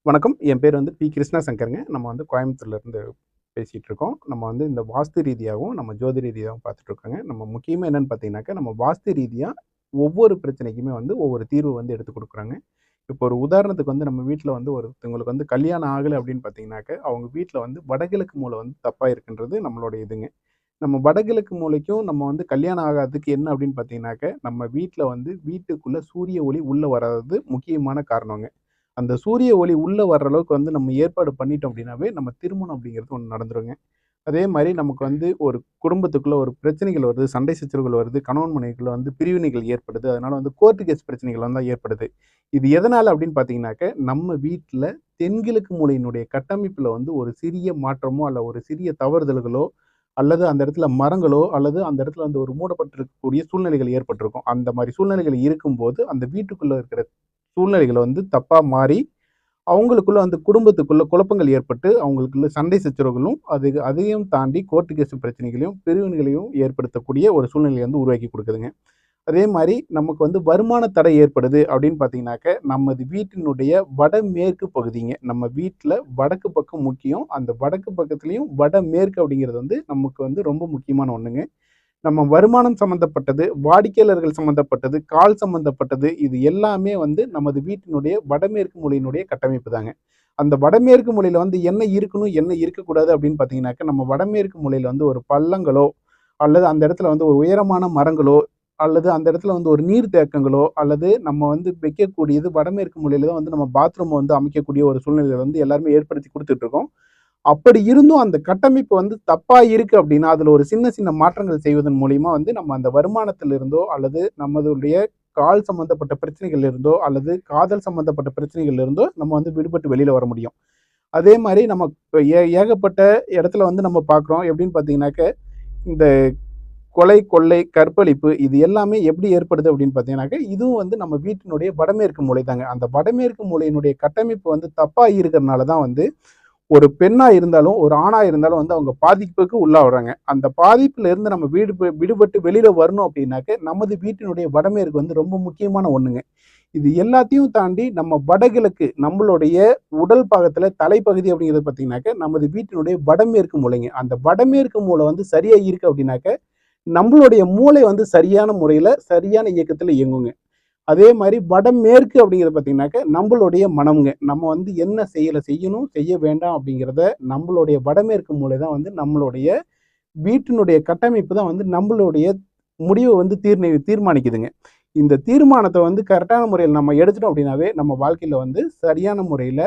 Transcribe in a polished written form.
வணக்கம். என் பேர் வந்து பி. கிருஷ்ணா சங்கருங்க. நம்ம வந்து கோயம்புத்தூர்லேருந்து பேசிட்டு இருக்கோம். நம்ம வந்து இந்த வாஸ்து ரீதியாவும், நம்ம ஜோதி ரீதியாவும் பார்த்துட்டு இருக்கோங்க. நம்ம முக்கியமா என்னன்னு பார்த்தீங்கன்னாக்கா, நம்ம வாஸ்து ரீதியா ஒவ்வொரு பிரச்சனைக்குமே வந்து ஒவ்வொரு தீர்வு வந்து எடுத்துக் குடுக்குறாங்க. இப்போ ஒரு உதாரணத்துக்கு வந்து நம்ம வீட்ல வந்து ஒருத்தவங்களுக்கு வந்து கல்யாணம் ஆகல அப்படின்னு பார்த்தீங்கன்னாக்க, அவங்க வீட்ல வந்து வடகிழக்கு மூலை வந்து தப்பா இருக்குன்றது நம்மளோட இதுங்க. நம்ம வடகிழக்கு மூலைக்கும் நம்ம வந்து கல்யாணம் ஆகாததுக்கு என்ன அப்படின்னு பார்த்தீங்கன்னாக்க, நம்ம வீட்ல வந்து வீட்டுக்குள்ள சூரிய ஒளி உள்ள வராதது முக்கியமான காரணங்க. அந்த சூரிய ஒளி உள்ள வர்ற அளவுக்கு வந்து நம்ம ஏற்பாடு பண்ணிட்டோம் அப்படின்னாவே, நம்ம திருமணம் அப்படிங்கிறது ஒண்ணு நடந்துருங்க. அதே மாரி நமக்கு வந்து ஒரு குடும்பத்துக்குள்ள ஒரு பிரச்சனைகள் வருது, சண்டை சச்சரவுகள் வருது, கணவன் மனைவிக்குள்ள வந்து பிரிவினைகள் ஏற்படுது. அதனால வந்து கோர்ட் கேஸ் பிரச்சனைகள் வந்து ஏற்படுது. இது எதனால அப்படின்னு பார்த்தீங்கன்னாக்க, நம்ம வீட்ல தென்கிழக்கு மூலையினுடைய கட்டமைப்புல வந்து ஒரு சிறிய மாற்றமோ, அல்ல ஒரு சிறிய தவறுதல்களோ, அல்லது அந்த இடத்துல மரங்களோ, அல்லது அந்த இடத்துல வந்து ஒரு மூடப்பட்டிருக்கக்கூடிய சூழ்நிலைகள் ஏற்பட்டிருக்கும். அந்த மாரி சூழ்நிலைகள் இருக்கும்போது, அந்த வீட்டுக்குள்ள இருக்கிற சூழ்நிலைகள் வந்து தப்பா மாறி, அவங்களுக்குள்ள வந்து குடும்பத்துக்குள்ள குழப்பங்கள் ஏற்பட்டு, அவங்களுக்குள்ள சண்டை சச்சரவுகளும், அதையும் தாண்டி கோர்ட் கேஸ் பிரச்சனைகளையும், பிரிவினைகளையும் ஏற்படுத்தக்கூடிய ஒரு சூழ்நிலைய வந்து உருவாக்கி குடுக்குதுங்க. அதே மாரி நமக்கு வந்து வருமான தடை ஏற்படுது அப்படின்னு பார்த்தீங்கன்னாக்க, நமது வீட்டினுடைய வடமேற்கு பகுதிங்க. நம்ம வீட்ல வடக்கு பக்கம் முக்கியம். அந்த வடக்கு பக்கத்திலயும் வடமேற்கு அப்படிங்கிறது வந்து நமக்கு வந்து ரொம்ப முக்கியமான ஒண்ணுங்க. நம்ம வருமானம் சம்மந்தப்பட்டது, வாடிக்கையாளர்கள் சம்மந்தப்பட்டது, கால் சம்மந்தப்பட்டது இது எல்லாமே வந்து நமது வீட்டினுடைய வடமேற்கு மூலையினுடைய கட்டமைப்பு தாங்க. அந்த வடமேற்கு மூலையில வந்து என்ன இருக்கணும், என்ன இருக்கக்கூடாது அப்படின்னு பார்த்தீங்கன்னாக்க, நம்ம வடமேற்கு மூலையில வந்து ஒரு பள்ளங்களோ, அல்லது அந்த இடத்துல வந்து ஒரு உயரமான மரங்களோ, அல்லது அந்த இடத்துல வந்து ஒரு நீர் தேக்கங்களோ, அல்லது நம்ம வந்து வைக்கக்கூடியது வடமேற்கு மூலையில தான் வந்து நம்ம பாத்ரூம் வந்து அமைக்கக்கூடிய ஒரு சூழ்நிலைய வந்து எல்லாருமே ஏற்படுத்தி குடுத்துட்டு இருக்கோம். அப்படி இருந்தும் அந்த கட்டமைப்பு வந்து தப்பா இருக்கு அப்படின்னா, அதுல ஒரு சின்ன சின்ன மாற்றங்கள் செய்வதன் மூலியமா வந்து நம்ம அந்த வருமானத்தில இருந்தோ, அல்லது நம்மளுடைய கால் சம்பந்தப்பட்ட பிரச்சனைகள்ல இருந்தோ, அல்லது காதல் சம்பந்தப்பட்ட பிரச்சனைகள்ல இருந்தோ நம்ம வந்து விடுபட்டு வெளியில வர முடியும். அதே மாரி நம்ம ஏகப்பட்ட இடத்துல வந்து நம்ம பார்க்குறோம். எப்படின்னு பார்த்தீங்கன்னாக்க, இந்த கொலை, கொள்ளை, கற்பழிப்பு இது எல்லாமே எப்படி ஏற்படுது அப்படின்னு பார்த்தீங்கன்னாக்க, இதுவும் வந்து நம்ம வீட்டினுடைய வடமேற்கு மூலை தாங்க. அந்த வடமேற்கு மூலையினுடைய கட்டமைப்பு வந்து தப்பா இருக்கிறனால தான் வந்து ஒரு பெண்ணா இருந்தாலும், ஒரு ஆணா இருந்தாலும் வந்து அவங்க பாதிப்புக்கு உள்ளாகுறாங்க. அந்த பாதிப்புல இருந்து நம்ம விடுபட்டு வெளியில வரணும் அப்படின்னாக்க, நமது வீட்டினுடைய வடமேற்கு வந்து ரொம்ப முக்கியமான ஒண்ணுங்க. இது எல்லாத்தையும் தாண்டி நம்ம வடகிழக்கு, நம்மளுடைய உடல் பாகத்துல தலைப்பகுதி அப்படிங்கிறது பார்த்தீங்கன்னாக்க, நமது வீட்டினுடைய வடமேற்கு மூலைங்க. அந்த வடமேற்கு மூலை வந்து சரியா இருக்கு அப்படின்னாக்க, நம்மளுடைய மூளை வந்து சரியான முறையில, சரியான இயக்கத்துல இயங்குங்க. அதே மாரி வடமேற்கு அப்படிங்கிறது பார்த்தீங்கன்னாக்க, நம்பளுடைய மனம்ங்க. நம்ம வந்து என்ன செயல செய்யணும், செய்ய வேண்டாம் அப்படிங்கிறத நம்பளுடைய வடமேற்கு மூலை தான் வந்து நம்மளுடைய வீட்டினுடைய கட்டமைப்பு தான் வந்து நம்பளுடைய முடிவ வந்து தீர்மானிக்குதுங்க. இந்த தீர்மானத்த வந்து கரெக்ட்டான முறையில நம்ம எடுத்துட்டோம் அப்படின்னாவே, நம்ம வாழ்க்கையில வந்து சரியான முறையில